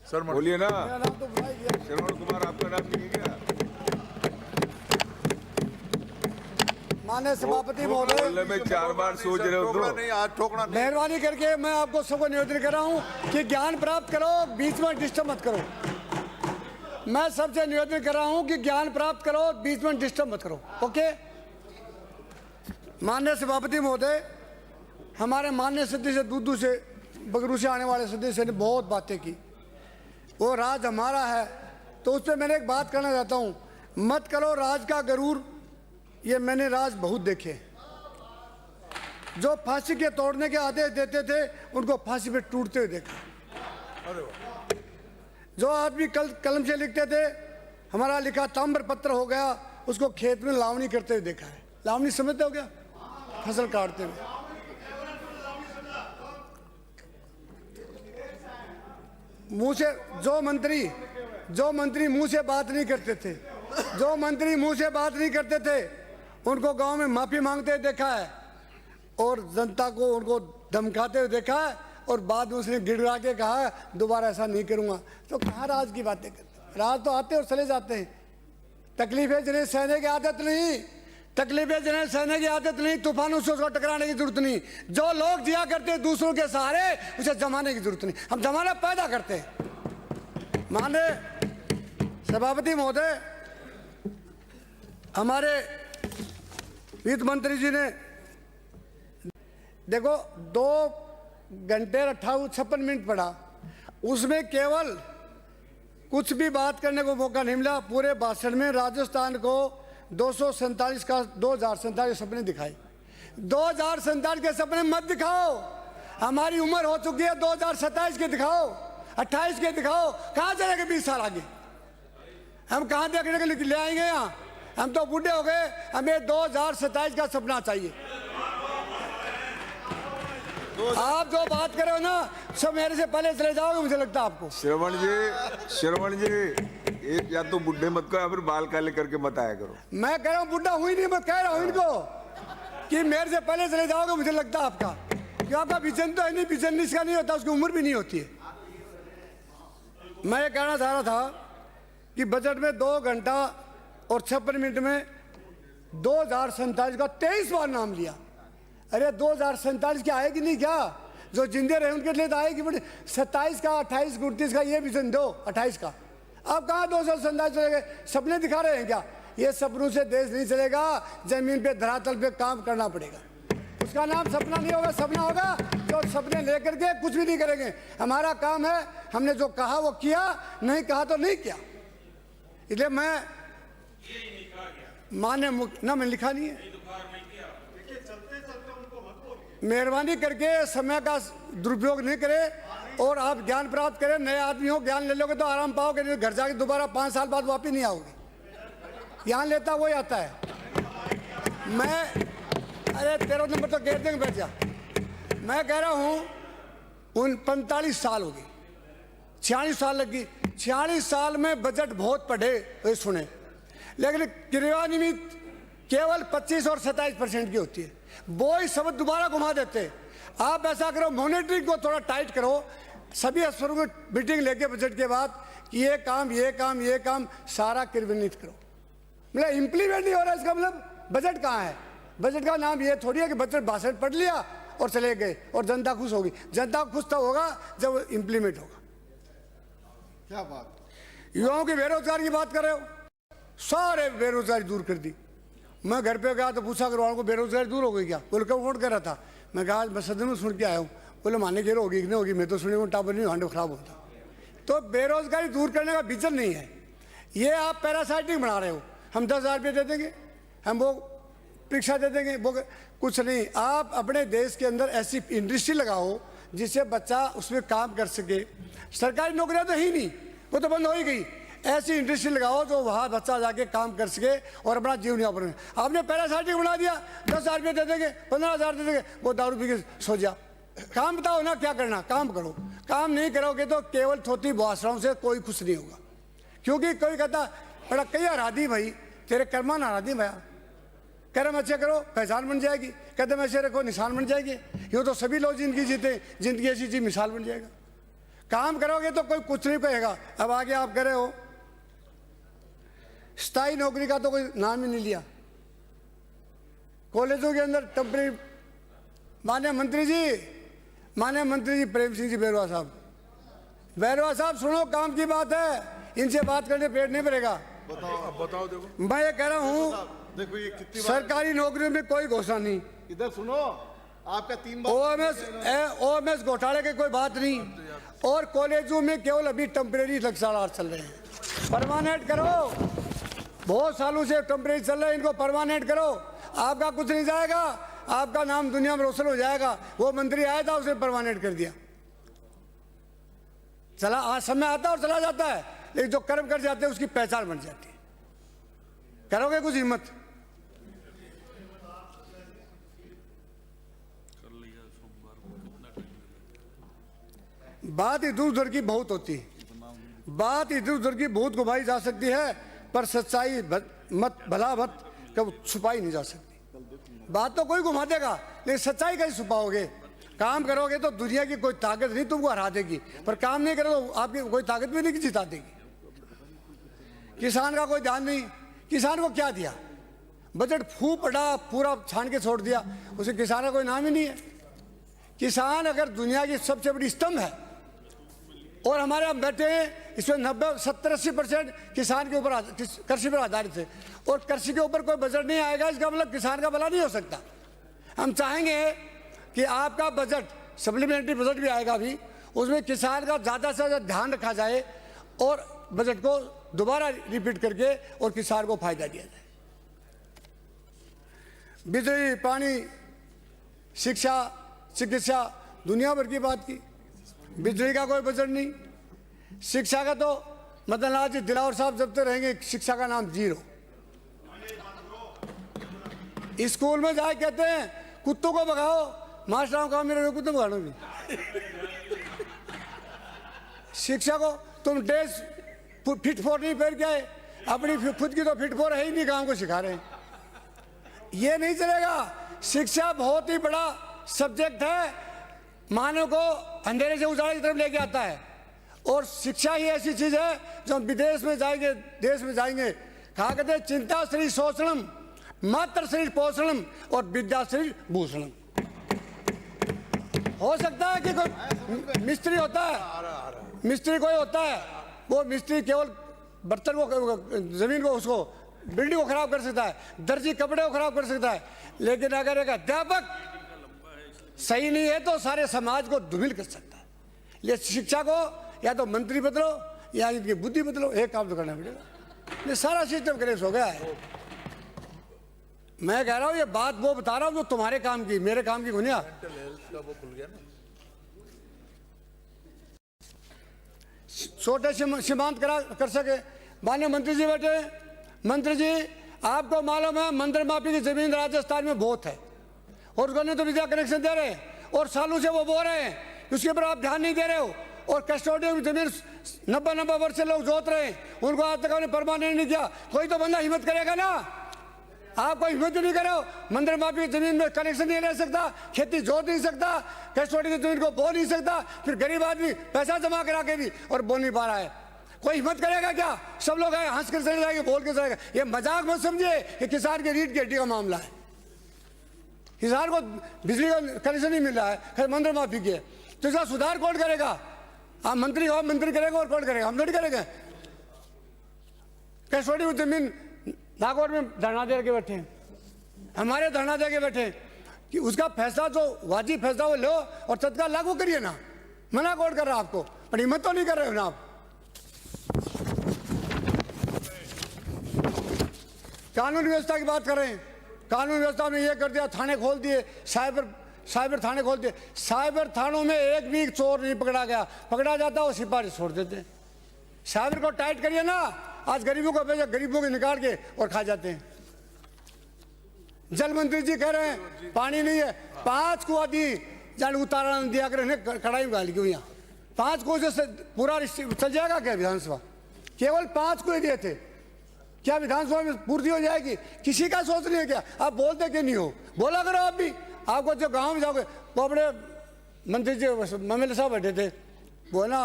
Sir बोलिए ना। मेरा नाम तो बुलाई गया। श्रवण कुमार आपका नाम नहीं है क्या? माननीय सभापति महोदय, बोलने में 4 बार सोच रहे हो ठोकना तो। नहीं, आज ठोकना नहीं। मेहरबानी करके मैं आपको सबको निवेदन कर रहा हूँ कि ज्ञान प्राप्त करो, बीच में डिस्टर्ब मत करो। मैं सबसे निवेदन कर रहा हूँ कि ज्ञान प्राप्त करो, बीच में डिस्टर्ब मत करो। ओके। माननीय सभापति महोदय, हमारे माननीय सदस्य दूदू से बगरू से आने वाले सदस्य ने बहुत बातें की। वो राज हमारा है, तो उस पर मैंने एक बात करना चाहता हूँ। मत करो राज का गरूर, ये मैंने राज बहुत देखे। जो फांसी के तोड़ने के आदेश देते थे उनको फांसी पे टूटते हुए देखा। जो आदमी कलम से लिखते थे, हमारा लिखा ताम्र पत्र हो गया, उसको खेत में लावनी करते हुए देखा है। लावनी समझते हो क्या? फसल काटते हुए। मुंह से जो मंत्री मुंह से बात नहीं करते थे, जो मंत्री मुंह से बात नहीं करते थे, उनको गांव में माफी मांगते हुए देखा है और जनता को उनको धमकाते हुए देखा है, और बाद में उसने गिड़गिड़ा के कहा दोबारा ऐसा नहीं करूंगा। तो कहाँ राज की बातें करते? राज तो आते और चले जाते हैं। तकलीफें जिन्हें सहने की आदत नहीं, तकलीफें जिन्हें सहने की आदत नहीं, तूफानों से उसको टकराने की जरूरत नहीं। जो लोग जिया करते हैं दूसरों के सहारे, उसे जमाने की जरूरत नहीं। हम जमाना पैदा करते हैं। माननीय सभापति महोदय, हमारे वित्त मंत्री जी ने देखो 2 घंटे 56 मिनट पढ़ा, उसमें केवल कुछ भी बात करने को मौका नहीं मिला। पूरे भाषण में राजस्थान को 247 का 2047 सपने दिखाए। 2047 के सपने मत दिखाओ। हमारी उम्र हो चुकी है, 2027 के दिखाओ, 28 के दिखाओ। कहाँ चलेंगे 20 साल आगे? हम कहाँ देखने के लिए ले आएंगे? यहाँ हम तो बूढ़े हो गए। हमें 2027 का सपना चाहिए। आप जो बात कर रहे हो ना, सब मेरे से पहले चले जाओगे, मुझे लगता है आपको। श्रवण जी एक या तो बुढ़े मत करो या फिर बाल काले करके मत आया करो। मैं कह रहा हूँ बुढ़ा हुई नहीं, मैं कह रहा हूँ इनको कि मेरे से पहले चले जाओगे, मुझे लगता है आपका। कि आपका विजन तो है नहीं, विजन इसका नहीं होता, उसकी उम्र भी नहीं होती है। मैं ये कहना चाह रहा था कि बजट में 2 घंटा और 56 मिनट में 2047 का 23 बार नाम लिया। अरे 2047 की आएगी नहीं क्या? जो जिंदे रहे उनके लिए तो आएगी। बड़ी 27 का 28 29 का ये विजन दो, 28 का। अब कहाँ 2047 चले गए? सपने दिखा रहे हैं क्या? ये सपनों से देश नहीं चलेगा, जमीन पे धरातल पे काम करना पड़ेगा। उसका नाम सपना नहीं होगा, सपना होगा। तो सपने लेकर के कुछ भी नहीं करेंगे। हमारा काम है, हमने जो कहा वो किया, नहीं कहा तो नहीं किया। इसलिए मैं माने ना, मैं लिखा नहीं है। मेहरबानी करके समय का दुरुपयोग नहीं करे और आप ज्ञान प्राप्त करें। नए आदमी हो, ज्ञान ले लोगे तो आराम पाओगे, नहीं घर जाके दोबारा 5 साल बाद वापिस नहीं आओगे। ज्ञान लेता वही आता है। मैं अरे 13 नंबर तो गेट देंगे, बैठ जा। मैं कह रहा हूँ 45 साल हो गई, 46 साल लगी। 46 साल में बजट बहुत पढ़े सुने, लेकिन क्रियान्वित केवल 25 और 27% की होती है। वो ही शब्द दोबारा घुमा देते। आप ऐसा करो, मॉनिटरिंग को थोड़ा टाइट करो। सभी अफसरों को मीटिंग लेके बजट के बाद कि ये काम सारा क्रियान्वित करो। मतलब इम्प्लीमेंट नहीं हो रहा, इसका मतलब बजट कहाँ है? बजट का नाम ये थोड़ी है कि बजट भाषण पढ़ लिया और चले गए और जनता खुश होगी। जनता खुश तब होगा जब इम्प्लीमेंट होगा। क्या बात, युवाओं की बेरोजगारी की बात कर रहे हो? सारे बेरोजगारी दूर कर दी। मैं घर पे गया तो पूछा घर वालों को बेरोजगारी दूर हो गई क्या? बोले कब वोट कर रहा था? मैं कहा आज मैं सदन में सुन के आया हूँ। बोले माने के होगी कि नहीं होगी, मैं तो सुनी हूँ टावर नहीं हांडो खराब होता। तो बेरोजगारी दूर करने का विजन नहीं है, ये आप पैरासाइटिंग बना रहे हो। हम 10,000 रुपये दे देंगे, हम वो परीक्षा दे देंगे, वो कुछ नहीं। आप अपने देश के अंदर ऐसी इंडस्ट्री लगाओ जिससे बच्चा उसमें काम कर सके। सरकारी नौकरियाँ तो ही नहीं, वो तो बंद हो ही गई। ऐसी इंडस्ट्री लगाओ जो वहाँ बच्चा जाके काम कर सके और अपना जीवन यापन। आपने पैरासाइटिंग बना दिया, 10,000 रुपये दे देंगे, 15,000 दे देंगे, वो दारू पी के सो जा। काम बताओ ना क्या करना, काम करो। काम नहीं करोगे तो केवल थोती भाषणाओं से कोई खुश नहीं होगा। क्योंकि कोई कहता बड़ा कई हरादी भाई, तेरे कर्मा ना हरादी भैया। कर्म अच्छे करो, पहचान बन जाएगी। कदम ऐसे रखो, निशान बन जाएगी। यूँ तो सभी लोग जिंदगी जीते, जिंदगी ऐसी चीज मिसाल बन जाएगा। काम करोगे तो कोई कुछ नहीं कहेगा। अब आगे आप कह रहे हो स्थायी नौकरी का तो कोई नाम ही नहीं लिया। कॉलेजों के अंदर टेम्परेरी, माननीय मंत्री जी प्रेम सिंह जी बैरवा साहब सुनो, काम की बात है, इनसे बात करने पेट नहीं भरेगा। बताओ देखो। मैं ये कह रहा हूँ देखो ये कितनी सरकारी नौकरियों में कोई घोषणा नहीं, इधर सुनो, आपका 3 बार ओएमएस घोटाले की कोई बात नहीं, और कॉलेजों में केवल अभी टेम्परेरी लेक्चरर चल रहे हैं। परमानेंट करो, बहुत सालों से टेम्परेरी चल रहे हैं, इनको परमानेंट करो। आपका कुछ नहीं जाएगा, आपका नाम दुनिया में रोशन हो जाएगा। वो मंत्री आया था, उसने परमानेंट कर दिया। चला आज समय आता और चला जाता है, लेकिन जो कर्म कर जाते हैं उसकी पहचान बन जाती है। करोगे कुछ हिम्मत? बात इधर उधर की बहुत होती है, बात इधर उधर की बहुत घुमाई जा सकती है, पर सच्चाई भला मत कब छुपाई नहीं जा सकती। बात तो कोई घुमा देगा, लेकिन सच्चाई कैसे छुपाओगे? काम करोगे तो दुनिया की कोई ताकत नहीं तुमको हरा देगी, पर काम नहीं करो तो आपकी कोई ताकत भी नहीं जिता देगी। किसान का कोई ध्यान नहीं, किसान को क्या दिया? बजट फूक पड़ा, पूरा छान के छोड़ दिया, उसे किसान का कोई नाम ही नहीं है। किसान अगर दुनिया की सबसे बड़ी स्तंभ है, और हमारे यहाँ बैठे हैं इसमें 90-70-80% किसान के ऊपर कृषि पर आधारित है, और कृषि के ऊपर कोई बजट नहीं आएगा, इसका मतलब किसान का भला नहीं हो सकता। हम चाहेंगे कि आपका बजट, सप्लीमेंट्री बजट भी आएगा अभी, उसमें किसान का ज़्यादा से ज़्यादा ध्यान रखा जाए, और बजट को दोबारा रिपीट करके और किसान को फायदा दिया जाए। बिजली, पानी, शिक्षा, चिकित्सा, दुनिया भर की बात की। बिजली का कोई बजट नहीं, शिक्षा का तो मदन लाल जी दिलावर साहब जब तक रहेंगे शिक्षा का नाम जीरो। स्कूल में जाए कहते हैं कुत्तों को भगाओ, मास्टरों का मेरे कुत्तों को भगाओ। शिक्षा को तुम ड्रेस फिट फोर नहीं पहन के आए, अपनी खुद की तो फिट फोर है ही नहीं, काम को सिखा रहे हैं। ये नहीं चलेगा। शिक्षा बहुत ही बड़ा सब्जेक्ट है, मानव को अंधेरे से उजाले की तरफ लेके आता है, और शिक्षा ही ऐसी चीज है जो हम विदेश में जाएंगे, देश में जाएंगे, कहा कहते हैं चिंता श्री शोषणम, मात्र शरीर पोषणम, और विद्या शरीर भूषणम। हो सकता है कि कोई मिस्त्री होता है, मिस्त्री कोई होता है, वो मिस्त्री केवल बर्तन को, जमीन को, उसको बिल्डिंग को खराब कर सकता है, दर्जी कपड़े को खराब कर सकता है, लेकिन अगर एक अध्यापक सही नहीं है तो सारे समाज को धूमिल कर सकता है। ये शिक्षा को या तो मंत्री बदलो या इनकी बुद्धि बदलो, एक काम तो करना पड़ेगा। ये सारा सिस्टम क्रेश हो गया है। मैं कह रहा हूँ, ये बात वो बता रहा हूँ जो तुम्हारे काम की, मेरे काम की गुनिया। छोटे सीमांत कर सके। माननीय मंत्री जी बैठे। मंत्री जी, आपको मालूम है मंदिर माफी की जमीन राजस्थान में बहुत है, और उसको नहीं तो विद्या कनेक्शन दे रहे हैं, और सालों से वो बो रहे हैं, उसके ऊपर आप ध्यान नहीं दे रहे हो। और कस्टोडियन जमीन 90 वर्ष से लोग जोत रहे हैं, उनको आज तक आपने परमानेंट नहीं किया। कोई तो बंदा हिम्मत करेगा ना। आप कोई हिम्मत नहीं करो, मंदिर माफी की जमीन में कनेक्शन नहीं ले सकता, खेती जोत नहीं सकता, कस्टोडियन की जमीन को बो नहीं सकता, फिर गरीब आदमी पैसा जमा करा के भी और बो नहीं पा रहा है। कोई हिम्मत करेगा क्या? सब लोग आए हंस कर चले जाएंगे, बोल के चलेगा। ये मजाक मत समझिए कि किसान के रीढ़ की हड्डी का मामला है। किसान को बिजली का कनेक्शन नहीं मिल रहा है, फिर मंदिर माफी की है, तो इसका सुधार कौन करेगा? आप मंत्री हो, मंत्री करेगा, और कौन करेगा? हम नहीं करेंगे। कस्टोडियन की जमीन नागौर में धरना दे के बैठे हैं, हमारे धरना दे के बैठे हैं कि उसका फैसला जो वाजिब फैसला वो लो और तत्काल लागू करिए ना। मना कौन कर रहा है आपको? पर हिम्मत तो नहीं कर रहे हो ना आप। कानून व्यवस्था की बात कर रहे हैं, कानून व्यवस्था में ये कर दिया, थाने खोल दिए, साइबर थाने खोल दिए। साइबर थानों में एक भी चोर नहीं पकड़ा गया, पकड़ा जाता वो सिपाही छोड़ देते। साइबर को टाइट करिए ना। आज गरीबों को भेजा, गरीबों को निकाल के और खा जाते हैं। जल मंत्री जी कह रहे हैं पानी नहीं है, 5 कुआं दी जान उतारा दिया कर, कड़ाई में गाली क्यों? यहाँ 5 कुएं से पूरा चल जाएगा क्या विधानसभा? केवल 5 कुएं दिए थे, क्या विधानसभा में पूर्ति हो जाएगी? किसी का सोच नहीं है क्या? आप बोलते क्यों नहीं हो? बोला करो आप भी। आपको जो गांव में जाओगे, वो अपने मंत्री जी MLA साहब बैठे थे, वो है ना,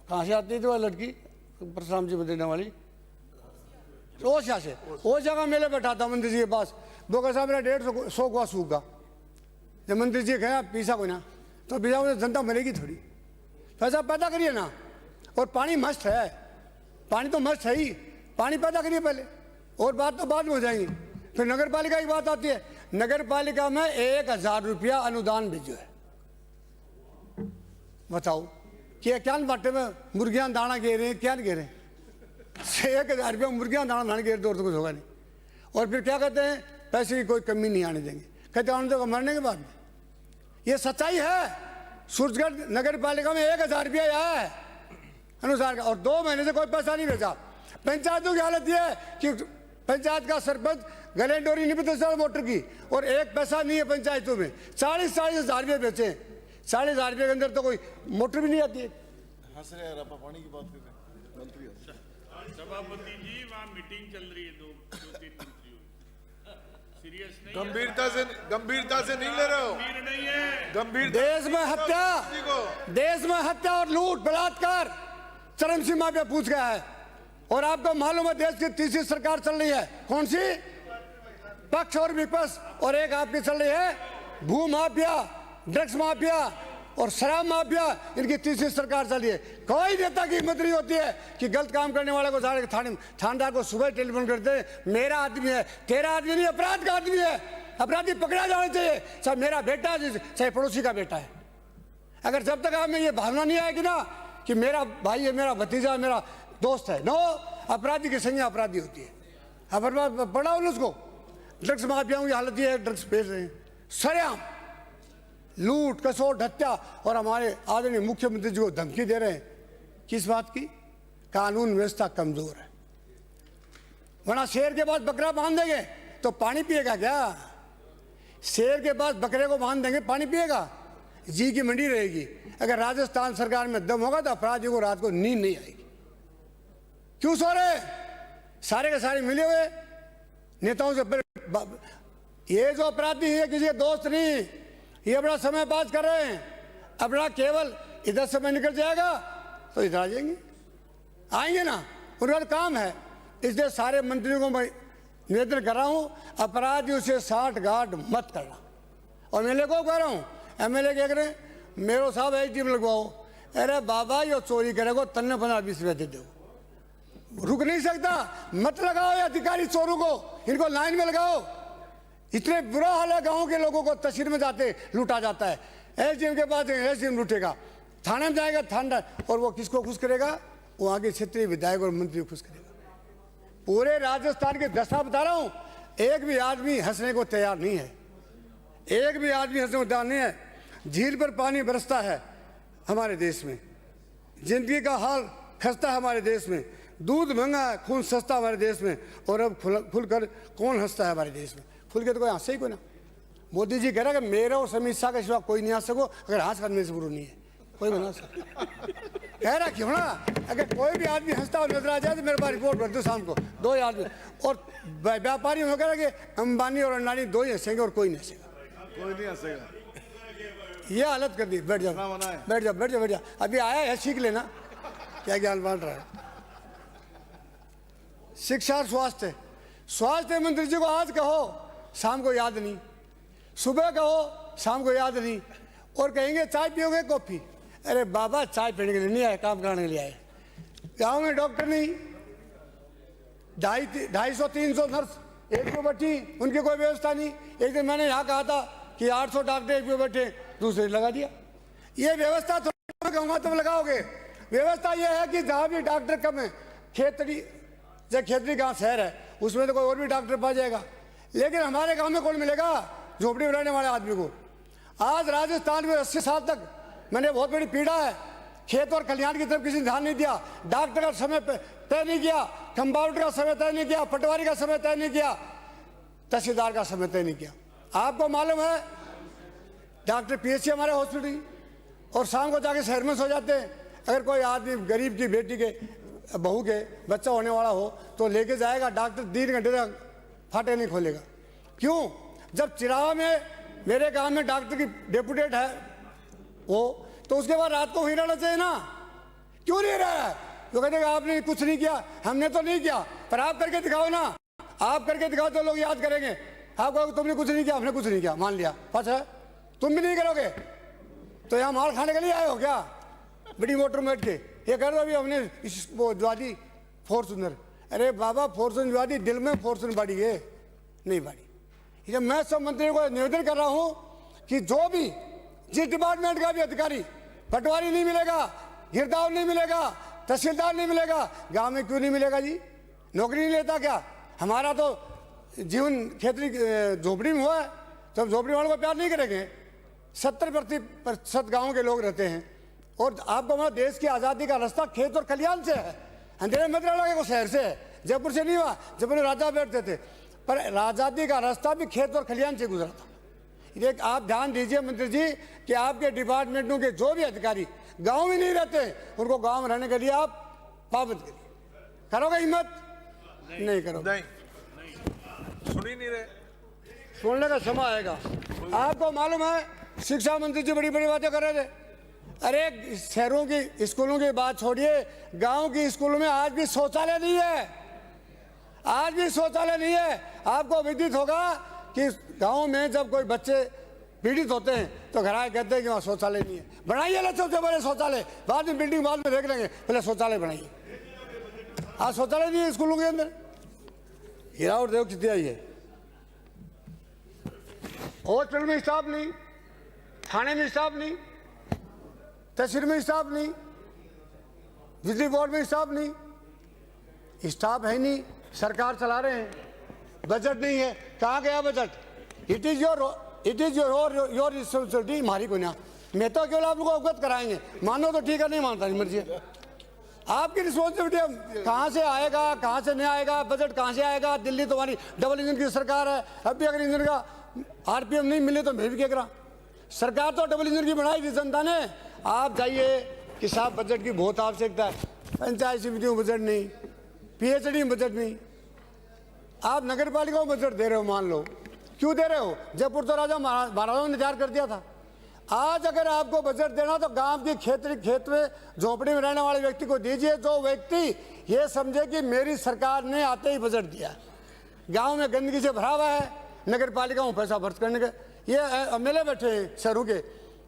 कहाँ से आती थी वो लड़की, परशुराम जी देने वाली, ओशा से, ओशा का मेले बैठा था मंत्री जी के पास। वो कैसा मेरा 150 गुआ सूख गया। जब मंत्री जी कहा पीसा को ना, तो पीसा को जनता मरेगी थोड़ी, पैसा पैदा करिए ना। और पानी मस्त है, पानी तो मस्त है ही, पानी पैदा करिए पहले, और बात तो बाद में हो जाएंगी। फिर नगर पालिका की बात आती है, नगर पालिका में 1000 रुपया अनुदान भेजो है। बताओ कि क्या बाटे में मुर्गियां दाना गे रहे हैं, क्या गे रहे हैं? 1000 रुपया मुर्गियां दाना धान गे तो कुछ होगा नहीं। और फिर क्या कहते हैं, पैसे की कोई कमी नहीं आने देंगे, कहते आने दो मरने के बाद में। ये सच्चाई है। सूरजगढ़ नगर पालिका में 1000 रुपया आया है अनुसार का, और 2 महीने से कोई पैसा नहीं भेजा। पंचायतों की हालत यह है कि पंचायत का सरपंच गलेंडोरी नहीं बेचता मोटर की, और 1 पैसा नहीं है पंचायतों में। 40-40 हजार रुपये बेचे, 40,000 रुपये के अंदर तो कोई मोटर भी नहीं आती है। हंस रहे हैं, रपा पानी की बात कर रहे हैं मंत्री। सभापति जी, वहाँ मीटिंग चल रही है, 2-3 मंत्रियों, सीरियस नहीं, गंभीरता से नहीं ले रहे हो, नहीं है। गंभीर देश में हत्या और लूट बलात्कार चरम सीमा पे पहुंच गया है। और आपको मालूम है देश की तीसरी सरकार चल रही है, कौन सी? पक्ष और विपक्ष, और एक आपकी चल रही है भू माफिया, ड्रग्स माफिया और शराब माफिया, इनकी तीसरी सरकार चल रही है। कोई नेता की हिम्मत नहीं होती है कि गलत काम करने वाले को थानेदार को सुबह टेलीफोन करते हैं, मेरा आदमी है, तेरा आदमी नहीं, अपराध का आदमी है, अपराधी पकड़ा जाना चाहिए, चाहे मेरा बेटा है चाहे पड़ोसी का बेटा है। अगर जब तक आप में ये भावना नहीं आएगी ना कि मेरा भाई है, मेरा भतीजा है, मेरा दोस्त है, नो, अपराधी की संज्ञा अपराधी होती है। अब पढ़ा उसको, ड्रग्स माफियाओं की हालत ये है, ड्रग्स बेच रहे हैं सरेआम, लूट कसोट हत्या, और हमारे आदरणीय मुख्यमंत्री जी को धमकी दे रहे हैं। किस बात की? कानून व्यवस्था कमजोर है। वरना शेर के पास बकरा बांध देंगे तो पानी पिएगा क्या? शेर के पास बकरे को बांध देंगे, पानी पिएगा? जी की मंडी रहेगी। अगर राजस्थान सरकार में दम होगा तो अपराधियों को रात को नींद नहीं आएगी। क्यों सो रहे? सारे के सारे मिले हुए नेताओं से। ये जो अपराधी है किसी के दोस्त नहीं, ये अपना समय पास कर रहे हैं, अपना केवल इधर समय निकल जाएगा तो इधर आ जाएंगे, आएंगे ना, उनका तो काम है। इसलिए सारे मंत्रियों को मैं निवेदन कर रहा हूँ, अपराधियों से साठ गांठ मत करना। और एमएलए को कह रहा हूँ, एमएलए कह रहे हैं मेरो साहब ATM लगवाओ, अरे बाबा ये चोरी करेगा तन्ने 15-20 रुपये दे दो, रुक नहीं सकता, मत लगाओ ये अधिकारी चोरों को, इनको लाइन में लगाओ। इतने बुरा हाल है, गांव के लोगों को तहसील में जाते लूटा जाता है, SDM के पास SDM लूटेगा, थाने में जाएगा थानेदार, और वो किसको खुश करेगा? वो आगे क्षेत्रीय विधायक और मंत्री को खुश करेगा। पूरे राजस्थान की दशा बता रहा हूँ, एक भी आदमी हंसने को तैयार नहीं है, एक भी आदमी हंसने को तैयार नहीं है। झील पर पानी बरसता है हमारे देश में, जिंदगी का हाल खस्ता है हमारे देश में, दूध महंगा है, खून सस्ता हमारे देश में, और अब खुलकर कौन हंसता है हमारे देश में? खुल के तो कोई हंसे ही कोई ना। मोदी जी कह रहा है कि मेरा और अमित शाह के सिवा कोई नहीं हंस सको, अगर हंस करने से बुरा नहीं है, कोई बना सकता कह रहा क्यों ना? अगर कोई भी आदमी हंसता हुआ नजर आ जाए तो मेरे पास रिपोर्ट भर दो शाम को, 2 आदमी। और व्यापारी हो कह रहा कि अंबानी और अडानी 2 ही हंसेंगे और कोई नहीं हंसेगा, कोई नहीं हंसेगा। ये हालत कर दी। बैठ जाओ, बैठ जाओ, बैठ जाओ, बैठ जाओ, अभी आया है, सीख लेना क्या ज्ञान बांट रहा है। शिक्षा और स्वास्थ्य, स्वास्थ्य मंत्री जी को आज कहो, शाम को याद नहीं, सुबह कहो, शाम को याद नहीं, और कहेंगे चाय पियोगे कॉफी, अरे बाबा चाय पीने के लिए नहीं आए, काम कराने के लिए आए। गांव में डॉक्टर नहीं, 250-300 नर्स एक पे बैठी, उनकी कोई व्यवस्था नहीं। एक दिन मैंने यहाँ कहा था कि 800 डॉक्टर एक पे बैठे, दूसरे लगा दिया। ये व्यवस्था थोड़ा कहूँगा तुम लगाओगे। व्यवस्था ये है कि जहाँ भी डॉक्टर कम है, खेतरी गाँव शहर है, उसमें तो कोई और भी डॉक्टर पा जाएगा, लेकिन हमारे गांव में कौन मिलेगा? झोपड़ी में रहने वाले आदमी को। आज राजस्थान में 80 साल तक मैंने बहुत बड़ी पीड़ा है, खेत और खलिहान की तरफ किसी ने ध्यान नहीं दिया, डॉक्टर का समय तय नहीं किया, कंपाउंडर का समय तय नहीं किया, पटवारी का समय तय नहीं किया, तहसीलदार का समय तय नहीं किया। आपको मालूम है डॉक्टर PHC हमारे हॉस्पिटल, और शाम को जाके शहर में सो जाते हैं। अगर कोई आदमी गरीब की बेटी के बहू के बच्चा होने वाला हो तो लेके जाएगा, डॉक्टर 3 घंटे तक फाटे नहीं खोलेगा। क्यों? जब चिरावा में मेरे गांव में डॉक्टर की डेपुटेट है, वो तो उसके बाद रात को वहीं रहना चाहिए ना, क्यों नहीं रहा है? तो कहते हैं आपने कुछ नहीं किया, हमने तो नहीं किया, पर आप करके दिखाओ ना, आप करके दिखाओ तो लोग याद करेंगे। आप कहोगे तुमने कुछ नहीं किया, हमने कुछ नहीं किया, मान लिया, अच्छा तुम भी नहीं करोगे तो यहाँ माल खाने के लिए आए हो क्या? बड़ी मोटर में बैठ के ये कर दो अभी हमने वो दिवा दी फॉर्चूनर। अरे बाबा फॉर्चूनर दिवा दी, दिल में फॉर्चूनर बाड़ी है नहीं बाड़ी। ये मैं सब मंत्रियों को निवेदन कर रहा हूँ कि जो भी जिस डिपार्टमेंट का भी अधिकारी, पटवारी नहीं मिलेगा, गिरदावर नहीं मिलेगा, तहसीलदार नहीं मिलेगा, गांव में क्यों नहीं मिलेगा जी? नौकरी नहीं लेता क्या? हमारा तो जीवन खेती झोपड़ी में हुआ है, तो झोपड़ी वालों को प्यार नहीं करेंगे? 70% गाँव के लोग रहते हैं और आपको हमारे देश की आज़ादी का रास्ता खेत और खलियान से है, अंधेरे मत लगे को शहर से है, जयपुर से नहीं हुआ। जयपुर में राजा बैठते थे, पर आज़ादी का रास्ता भी खेत और खलियान से गुजरा था। ये आप ध्यान दीजिए मंत्री जी कि आपके डिपार्टमेंटों के जो भी अधिकारी गांव में नहीं रहते उनको गांव में रहने के लिए आप पाबंद करिए। करोगे हिम्मत? नहीं करोगे। नहीं, सुन ही नहीं रहे। सुनने का समय आएगा। आपको मालूम है शिक्षा मंत्री जी बड़ी बड़ी बातें कर रहे थे। अरे शहरों की स्कूलों की बात छोड़िए, गांव की स्कूलों में आज भी शौचालय नहीं है, आज भी शौचालय नहीं है। आपको विदित होगा कि गांव में जब कोई बच्चे पीड़ित होते हैं तो घर आए कहते हैं कि वहाँ शौचालय नहीं है। बनाइए ना सबसे बड़े शौचालय, बाद में बिल्डिंग बाद में देख लेंगे, पहले शौचालय बनाइए। आज शौचालय नहीं है स्कूलों के अंदर। गिरावट देखो कितनी आई है। हॉस्पिटल में स्टाफ नहीं, थाने में स्टाफ नहीं, तहसील में स्टाफ नहीं, बिजली बोर्ड में स्टाफ नहीं, स्टाफ है नहीं, सरकार चला रहे हैं, बजट नहीं है। कहाँ गया budget? It is your responsibility, हमारी को ना। मैं तो केवल आप लोगों को अवगत कराएंगे, मानो तो ठीक है, नहीं मानता नहीं मर्जी है। आपकी रिस्पॉन्सिबिलिटी कहाँ से आएगा, कहाँ से नहीं आएगा, बजट कहाँ से आएगा? दिल्ली तुम्हारी डबल इंजन की सरकार है, अब भी अगर इंजन का आरपीएम नहीं मिले तो मैं भी क्या करा? सरकार तो डबल इंजन की बनाई थी जनता ने। आप जाइए कि साहब बजट की बहुत आवश्यकता है, पंचायत समितियों में बजट नहीं, पीएचडी में बजट नहीं। आप नगर पालिका को बजट दे रहे हो, मान लो, क्यों दे रहे हो? जयपुर तो राजा महाराजाओं ने तैयार कर दिया था। आज अगर आपको बजट देना तो गांव की खेत में झोपड़ी में रहने वाले व्यक्ति को दीजिए, जो व्यक्ति ये समझे कि मेरी सरकार ने आते ही बजट दिया। गांव में गंदगी से भरा हुआ है, नगर पालिका में पैसा खर्च करने के ये एमएलए बैठे हैं शहरों के,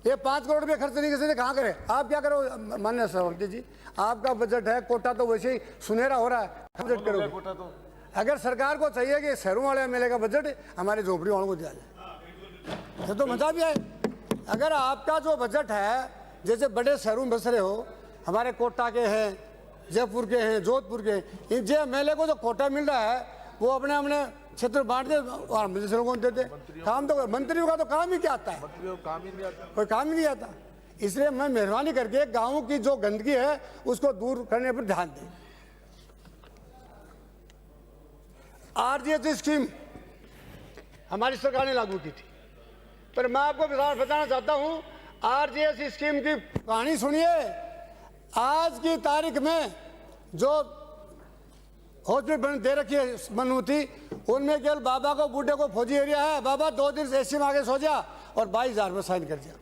ये 5 करोड़ रुपये खर्च नहीं कर सकते, कहाँ करें? आप क्या करो माननीय सभापति जी, आपका बजट है, कोटा तो वैसे ही सुनहरा हो रहा है, बजट करोगे? कोटा तो अगर सरकार को चाहिए कि शहरों वाले एमएलए का बजट हमारे झोपड़ी वालों को दिया जाए तो मजा भी आए। अगर आपका जो बजट है, जैसे बड़े शहरों में बस रहे हो, हमारे कोटा के हैं, जयपुर के हैं, जोधपुर के हैं, इन जे एमएलए को जो कोटा मिल रहा है वो अपने अपने क्षेत्र बांट दे और मिनिस्टरों को देते। काम तो मंत्रियों का तो काम ही क्या आता है? काम ही नहीं आता, कोई काम ही नहीं आता। इसलिए मैं मेहरबानी करके गाँव की जो गंदगी है उसको दूर करने पर ध्यान दें। आरजीएस स्कीम हमारी सरकार ने लागू की थी, पर मैं आपको बताना चाहता हूं, आरजीएस स्कीम की कहानी सुनिए। आज की तारीख में जो हॉस्पिटल दे रखी है मनूती, उनमें केवल बाबा को, बूढ़े को फौजी एरिया है, बाबा 2 दिन से एसी में आगे सो जा और 22,000 में साइन कर दिया।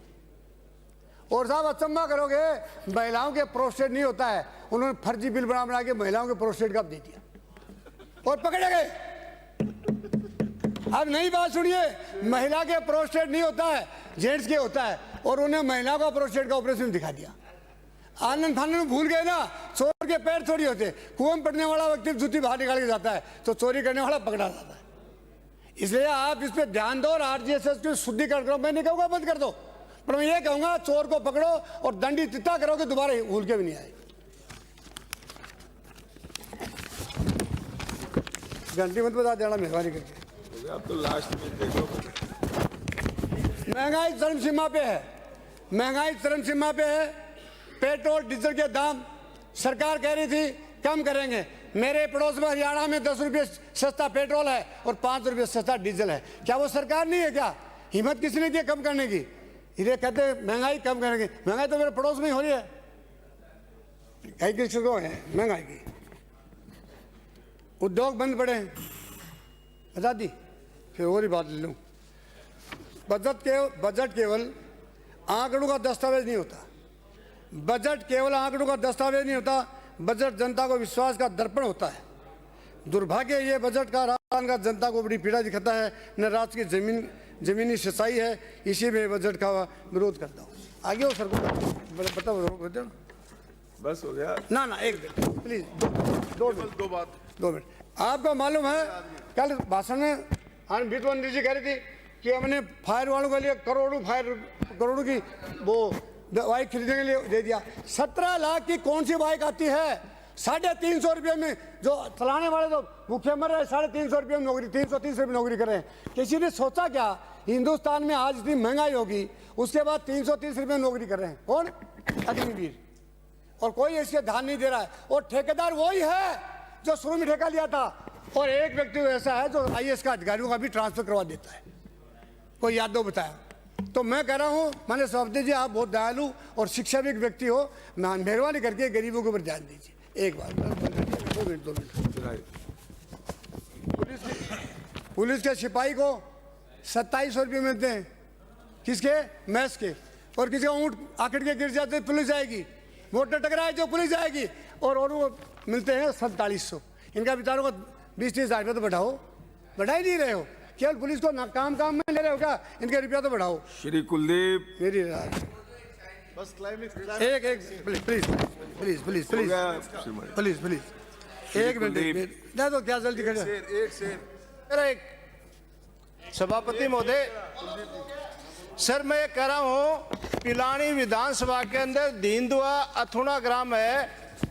और साहब अचंभा करोगे, महिलाओं के प्रोस्टेट नहीं होता है, उन्होंने फर्जी बिल बना के महिलाओं के प्रोस्टेट का दे दिया और पकड़े गए। अब नई बात सुनिए, महिला के प्रोस्टेट नहीं होता है, जेंट्स के होता है, और उन्हें महिला का प्रोस्टेट का ऑपरेशन दिखा दिया। आनंद फानंद में भूल गए ना, चोर के पैर थोड़ी होते, कुएं में पड़ने वाला व्यक्ति जूती बाहर निकाल के जाता है तो चोरी करने वाला पकड़ा जाता है। इसलिए आप इस पर ध्यान दो और आरजीएसएस की शुद्धिकरण करो। मैं नहीं कहूँगा बंद कर दो, पर मैं ये कहूँगा चोर को पकड़ो और दंडित तिता करोगे, दोबारा भूल के भी नहीं आए। घंटी मत बता देना मेहरबानी करके। आप तो लास्ट में देखो, महंगाई चरम सीमा पे है, महंगाई चरम सीमा पे है। पेट्रोल डीजल के दाम सरकार कह रही थी कम करेंगे। मेरे पड़ोस में हरियाणा में 10 रुपये सस्ता पेट्रोल है और 5 रुपये सस्ता डीजल है। क्या वो सरकार नहीं है? क्या हिम्मत किसी ने की कम करने की? ये कहते महंगाई कम करेंगे, महंगाई तो मेरे पड़ोस में ही हो रही है। कई किसको है महंगाई की? उद्योग बंद पड़े हैं, बता दी। फिर और ही बात ले लूँ, बजट केवल आंकड़ों का दस्तावेज नहीं होता। बजट केवल आंकड़ों का दस्तावेज नहीं होता, बजट जनता को विश्वास का दर्पण होता है। दुर्भाग्य ये बजट का राजस्थान का जनता को बड़ी पीड़ा दिखाता है, न राज्य की जमीनी सच्चाई है। इसी में बजट का विरोध करता हूँ। आगे हो सर को बताओ। बस हो गया ना ना एक मिनट प्लीज, दो मिनट। आपको मालूम है कल भाषण में वित्त मंत्री जी कह रही थी कि हमने फायर वालों के लिए करोड़ों की वो बाइक खरीदने के लिए दे दिया। 17 लाख की कौन सी बाइक आती है 350 रुपये में? जो चलाने वाले तो भूखे मर रहे, 350 रुपये में नौकरी, 330 रुपये में नौकरी कर रहे हैं। किसी ने सोचा क्या हिंदुस्तान में आज इतनी महंगाई होगी, उसके बाद 330 रुपये में नौकरी कर रहे हैं? कौन? अग्निवीर। और कोई इसके ध्यान नहीं दे रहा है। और ठेकेदार वही है जो शुरू में ठेका लिया था। और एक व्यक्ति ऐसा है जो IAS का अधिकारियों का भी ट्रांसफर करवा देता है। कोई याद दो बताया। तो मैं कह रहा हूँ माननीय सभापति जी, आप बहुत दयालु और शिक्षाविद व्यक्ति हो, मेहरबानी करके गरीबों के ऊपर ध्यान दीजिए। एक बार 2 मिनट। पुलिस के सिपाही को 2700 रुपये मिलते हैं, किसके? मैस के। और किसी का ऊँट आकड़ के गिर जाते पुलिस जाएगी, मोटर टकराए जो पुलिस जाएगी। और वो मिलते हैं 4700। इनका बेचारों को 20-30 हज़ार रुपये तो बढ़ा ही नहीं रहे हो। केवल पुलिस को काम में ले रहे हो क्या? इनके रुपया तो बढ़ाओ। श्री कुलदीप, मेरी राय बस क्लाइमेक्स एक प्लीज एक मिनट ना, तो क्या जल्दी कर मेरा एक सभापति महोदय, सर मैं ये कह रहा हूँ पिलानी विधानसभा के अंदर दीनदुआ अथुणा ग्राम है,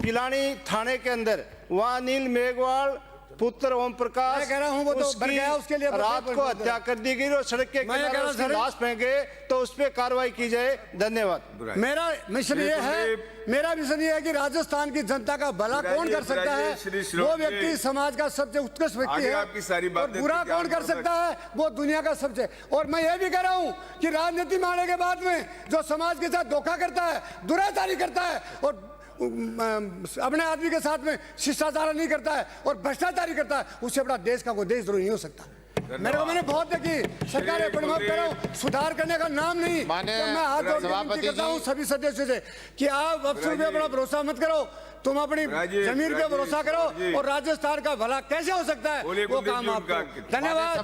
पिलानी थाने के अंदर, वहाँ नील मेघवाल पुत्र ओम प्रकाश, मैं कह रहा हूं वो तो बढ़ गया, उसके लिए रात को हत्या कर दी गई और सड़क के किनारे उसकी लाश फेंके, तो उस पर कार्रवाई की जाए। धन्यवाद। मेरा मिशन ये है कि राजस्थान की जनता का भला कौन कर सकता है? वो व्यक्ति समाज का सबसे उत्कृष्ट व्यक्ति है। और बुरा कौन कर सकता है? वो दुनिया का सबसे। और मैं ये भी कह रहा हूँ कि राजनीति में आने के बाद में जो समाज के साथ धोखा करता है, दुराचारी करता है और अपने आदमी के साथ में शिष्टाचार नहीं करता है और भ्रष्टाचारी करता है, उससे बड़ा देश का कोई देशद्रोही नहीं हो सकता। मैंने बहुत देखी सरकारें सुधार करने का नाम नहीं। तो मैं हाथ जोड़ के विनती करता हूँ सभी सदस्यों से कि आप अफसर पे बड़ा भरोसा मत करो, तुम अपनी जमीन पे भरोसा करो और राजस्थान का भला कैसे हो सकता है वो काम आप करो। धन्यवाद।